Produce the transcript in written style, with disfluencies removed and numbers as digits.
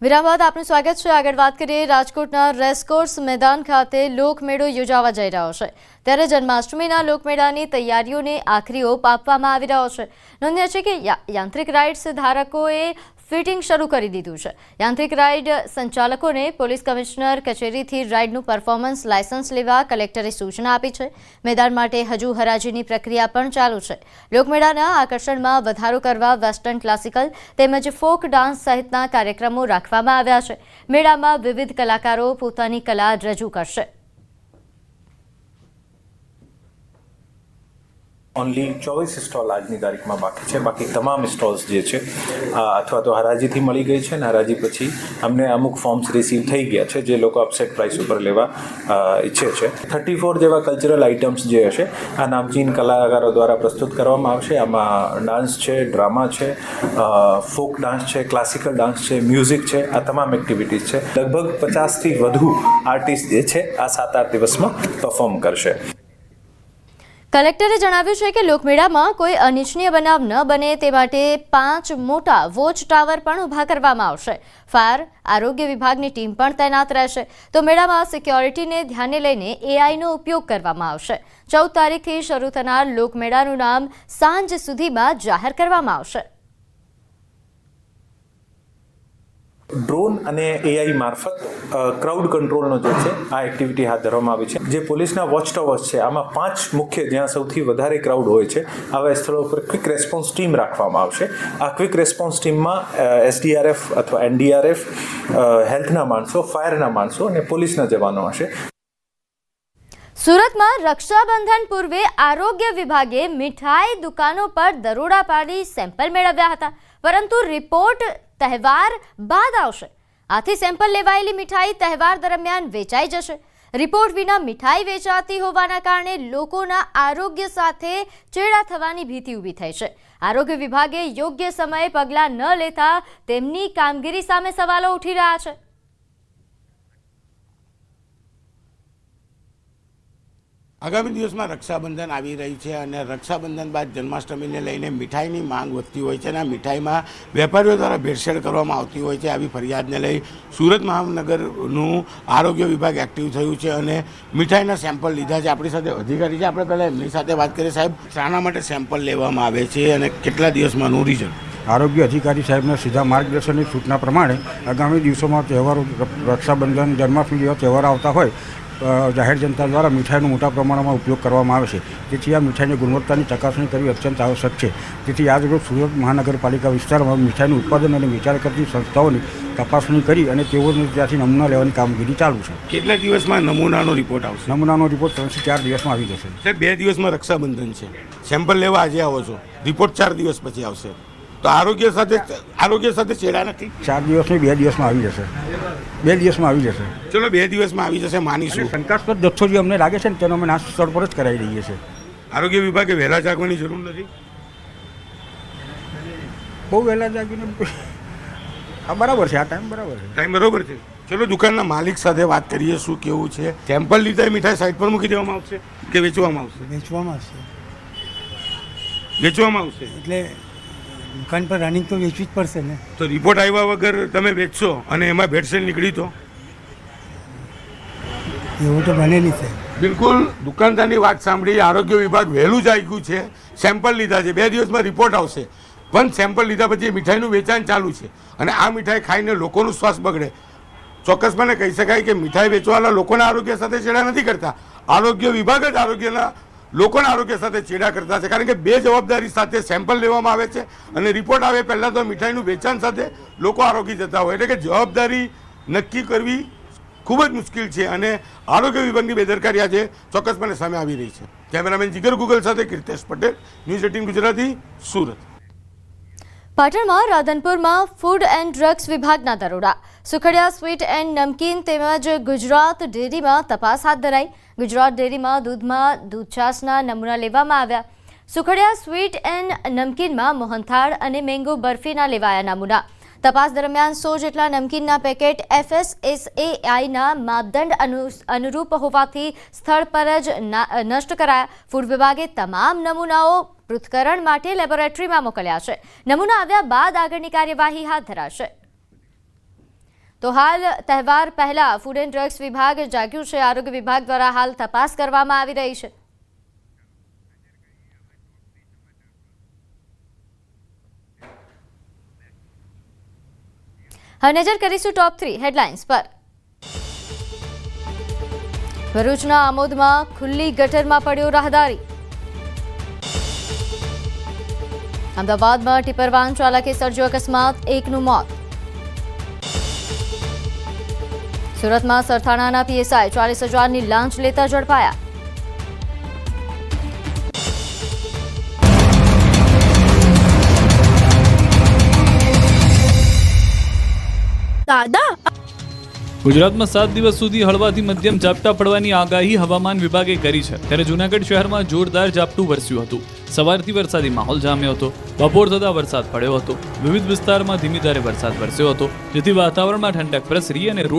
વિરામ બાદ આપનું સ્વાગત છે। આગળ વાત કરીએ રાજકોટના રેસકોર્સ મેદાન ખાતે લોકમેળો યોજાવા જઈ રહ્યો છે ત્યારે જન્માષ્ટમીના લોકમેળાની તૈયારીઓને આખરી ઓપ આપવામાં આવી રહ્યો છે। નોંધનીય છે કે યાંત્રિક રાઇડ્સ ધારકોએ ફિટિંગ શરૂ કરી દીધું છે। યાંત્રિક રાઇડ સંચાલકોને પોલીસ કમિશનર કચેરીથી રાઇડનું પરફોર્મન્સ લાયસન્સ લેવા કલેક્ટરે સૂચના આપી છે। મેદાન માટે હજુ હરાજીની પ્રક્રિયા પણ ચાલુ છે। લોકમેળાના આકર્ષણમાં વધારો કરવા વેસ્ટર્ન ક્લાસિકલ તેમજ ફોક ડાન્સ સહિતના કાર્યક્રમો રાખવામાં આવ્યા છે। મેળામાં વિવિધ કલાકારો પોતાની કલા રજૂ કરશે। ઓનલી 24 સ્ટોલ આજની તારીખમાં બાકી છે। બાકી તમામ સ્ટોલ્સ જે છે અથવા તો હરાજીથી મળી ગઈ છે ને હરાજી પછી અમને અમુક ફોર્મ્સ રિસીવ થઈ ગયા છે જે લોકો અપસેટ પ્રાઇસ ઉપર લેવા ઈચ્છે છે। 34 જેવા કલ્ચરલ આઇટમ્સ જે હશે આ નામચીન કલાકારો દ્વારા પ્રસ્તુત કરવામાં આવશે। આમાં ડાન્સ છે, ડ્રામા છે, ફોક ડાન્સ છે, ક્લાસિકલ ડાન્સ છે, મ્યુઝિક છે, આ તમામ એક્ટિવિટીઝ છે। લગભગ 50થી વધુ આર્ટિસ્ટ જે છે આ 7-8 દિવસમાં પરફોર્મ કરશે। કલેક્ટરે જણાવ્યું છે કે લોકમેળામાં કોઈ અનિચ્છનીય બનાવ ન બને તે માટે 5 મોટા વોચ ટાવર પણ ઊભા કરવામાં આવશે। ફાયર આરોગ્ય વિભાગની ટીમ પણ તૈનાત રહેશે તો મેળામાં સિક્યોરિટીને ધ્યાને લઈને એઆઈનો ઉપયોગ કરવામાં આવશે। 14 તારીખથી શરૂ થનાર લોકમેળાનું નામ સાંજ સુધીમાં જાહેર કરવામાં આવશે। ડ્રોન અને એઆઈ મારફત ક્રાઉડ કંટ્રોલનો જે છે આ એક્ટિવિટી હાથ ધરવામાં આવી છે। જે પોલીસના વોચ ટાવર્સ છે આમાં 5 મુખ્ય જ્યાં સૌથી વધારે ક્રાઉડ હોય છે આવા સ્થળો પર ક્વિક રેસ્પોન્સ ટીમ રાખવામાં આવશે। આ ક્વિક રેસ્પોન્સ ટીમમાં એસડીઆરએફ અથવા એનડીઆરએફ, હેલ્થના માણસો, ફાયરના માણસો અને પોલીસના જવાનો હશે। સુરતમાં રક્ષાબંધન પૂર્વે આરોગ્ય વિભાગે મીઠાઈ દુકાનો પર દરોડા પાડી સેમ્પલ મેળવ્યા હતા પરંતુ રિપોર્ટ તહેવાર બાદ આવશે। આથી સેમ્પલ લેવાયેલી મીઠાઈ તહેવાર દરમિયાન વેચાઈ જશે। રિપોર્ટ વિના મીઠાઈ વેચાતી હોવાના કારણે લોકોના આરોગ્ય સાથે ચેડા થવાની ભીતિ ઊભી થઈ છે। આરોગ્ય વિભાગે યોગ્ય સમયે પગલાં ન લેતા તેમની કામગીરી સામે સવાલો ઉઠી રહ્યા છે। આગામી દિવસમાં રક્ષાબંધન આવી રહી છે અને રક્ષાબંધન બાદ જન્માષ્ટમીને લઈને મીઠાઈની માંગ વધતી હોય છે અને આ મીઠાઈમાં વેપારીઓ દ્વારા ભેળસેળ કરવામાં આવતી હોય છે। આવી ફરિયાદને લઈ સુરત મહાનગરનું આરોગ્ય વિભાગ એક્ટિવ થયું છે અને મીઠાઈના સેમ્પલ લીધા છે। આપણી સાથે અધિકારી છે, આપણે પહેલાં એમની સાથે વાત કરીએ। સાહેબ, શાના માટે સેમ્પલ લેવામાં આવે છે અને કેટલા દિવસમાંનું રિઝલ્ટ? આરોગ્ય અધિકારી સાહેબના સીધા માર્ગદર્શનની સૂચના પ્રમાણે આગામી દિવસોમાં તહેવારો, રક્ષાબંધન, જન્માષ્ટમી જેવા તહેવારો આવતા હોય જાહેર જનતા દ્વારા મીઠાઈનો મોટા પ્રમાણમાં ઉપયોગ કરવામાં આવે છે। તેથી આ મીઠાઈની ગુણવત્તાની ચકાસણી કરવી અત્યંત આવશ્યક છે। તેથી આજરોજ સુરત મહાનગરપાલિકા વિસ્તારમાં મીઠાઈનું ઉત્પાદન અને વેચાણ કરતી સંસ્થાઓની તપાસણી કરી અને તેઓને ત્યાંથી નમૂના લેવાની કામગીરી ચાલુ છે। કેટલા દિવસમાં નમૂનાનો રિપોર્ટ આવશે? નમૂનાનો રિપોર્ટ 3 થી 4 દિવસમાં આવી જશે। સાહેબ, 2 દિવસમાં રક્ષાબંધન છે, સેમ્પલ લેવા આજે આવો છો, રિપોર્ટ 4 દિવસ પછી આવશે તો આરોગ્ય સાથે ચેડા નથી? 4 દિવસ નહીં, 2 દિવસમાં આવી જશે। 2 દિવસમાં આવી જશે। ચલો 2 દિવસમાં આવી જશે, માનીશું। શંકાસ્પદ જથ્થો જે અમને લાગે છે ને તેનો અમે નાશ સ્થળ પર જ કરાવી દઈએ છીએ। આરોગ્ય વિભાગે વહેલા જાગવાની જરૂર નથી? બહુ વહેલા જાગીને બરાબર છે, આ ટાઈમ બરાબર છે, ટાઈમ બરાબર છે। ચલો દુકાનના માલિક સાથે વાત કરીએ, શું કેવું છે? સેમ્પલ લીધા મીઠાઈ સાઈડ પર મૂકી દેવામાં આવશે કે વેચવામાં આવશે? વેચવામાં આવશે। વેચવામાં આવશે એટલે દુકાન પર રનિંગ તો વેચવી જ પડશે ને। તો રિપોર્ટ આવ્યા વગર તમે વેચશો અને એમાં ભેળસેળ નીકળી તો? એવું તો બને નહીં થાય। બિલકુલ દુકાનદારની વાત સાંભળી, આરોગ્ય વિભાગ વહેલું જાગ્યું છે, સેમ્પલ લીધા છે, 2 દિવસમાં રિપોર્ટ આવશે, પણ સેમ્પલ લીધા પછી મીઠાઈનું વેચાણ ચાલુ છે અને આ મીઠાઈ ખાઈને લોકોનું શ્વાસ બગડે। ચોક્કસપણે કહી શકાય કે મીઠાઈ વેચવાવાળા લોકોના આરોગ્ય સાથે ચેડા નથી કરતા, આરોગ્ય વિભાગ જ આરોગ્યના લોકોના આરોગ્ય સાથે ચેડા કરતા છે। કારણ કે બે જવાબદારી સાથે સેમ્પલ લેવામાં આવે છે અને રિપોર્ટ આવે પહેલાં તો મીઠાઈનું વેચાણ સાથે લોકો આરોગી જતા હોય, એટલે કે જવાબદારી નક્કી કરવી ખૂબ જ મુશ્કેલ છે અને આરોગ્ય વિભાગની બેદરકારી આજે ચોક્કસપણે સામે આવી રહી છે। કેમેરામેન જીગર ગુગલ સાથે કીર્તેશ પટેલ, ન્યૂઝ 18 ગુજરાતી, સુરત। પાટણમાં રાધનપુરમાં ફૂડ એન્ડ ડ્રગ્સ વિભાગના દરોડા। સુખડિયા સ્વીટ એન્ડ નમકીન તેમજ ગુજરાત ડેરીમાં તપાસ હાથ ધરાઈ। ગુજરાત ડેરીમાં દૂધમાં દૂધછાશના નમૂના લેવામાં આવ્યા। સુખડિયા સ્વીટ એન્ડ નમકીનમાં મોહનથાળ અને મેંગો બરફીના લેવાયા નમૂના। તપાસ દરમિયાન 100 જેટલા નમકીનના પેકેટ FSSAIના માપદંડ અનુરૂપ હોવાથી સ્થળ પર જ નષ્ટ કરાયા। ફૂડ વિભાગે તમામ નમૂનાઓ પૃથ્થકરણ માટે લેબોરેટરીમાં મોકલ્યા છે। નમૂના આવ્યા બાદ આગળની કાર્યવાહી હાથ ધરાશે। તો હાલ તહેવાર પહેલા ફૂડ એન્ડ ડ્રગ્સ વિભાગ જાગ્યું છે. આરોગ્ય વિભાગ દ્વારા હાલ તપાસ કરવામાં આવી રહી છે. હવે નજર કરીશું ટોપ 3 હેડલાઇન્સ પર. ભરૂચના આમોદમાં ખુલ્લી ગટરમાં પડ્યો રાહદારી. અમદાવાદમાં ટિપર વાહન ચાલકે સર્જ્યો અકસ્માત, એકનું મોત. સુરતમાં સરથાણાના પીએસઆઈ 40,000ની લાંચ લેતા ઝડપાયા. ગુજરાતમાં 7 દિવસ સુધી હળવાથી મધ્યમ ઝાપટા પડવાની આગાહી હવામાન વિભાગે કરી છે. ત્યારે જૂનાગઢ શહેરમાં જોરદાર ઝાપટું વરસ્યું હતું. સવારથી વરસાદી માહોલ જામ્યો હતો. બપોર થતા વરસાદ પડ્યો હતો. વિવિધ વિસ્તારમાં ધીમી ધારે વરસાદ વરસ્યો હતો, જેથી વાતાવરણમાં ઠંડક પ્રસરી અને રોડ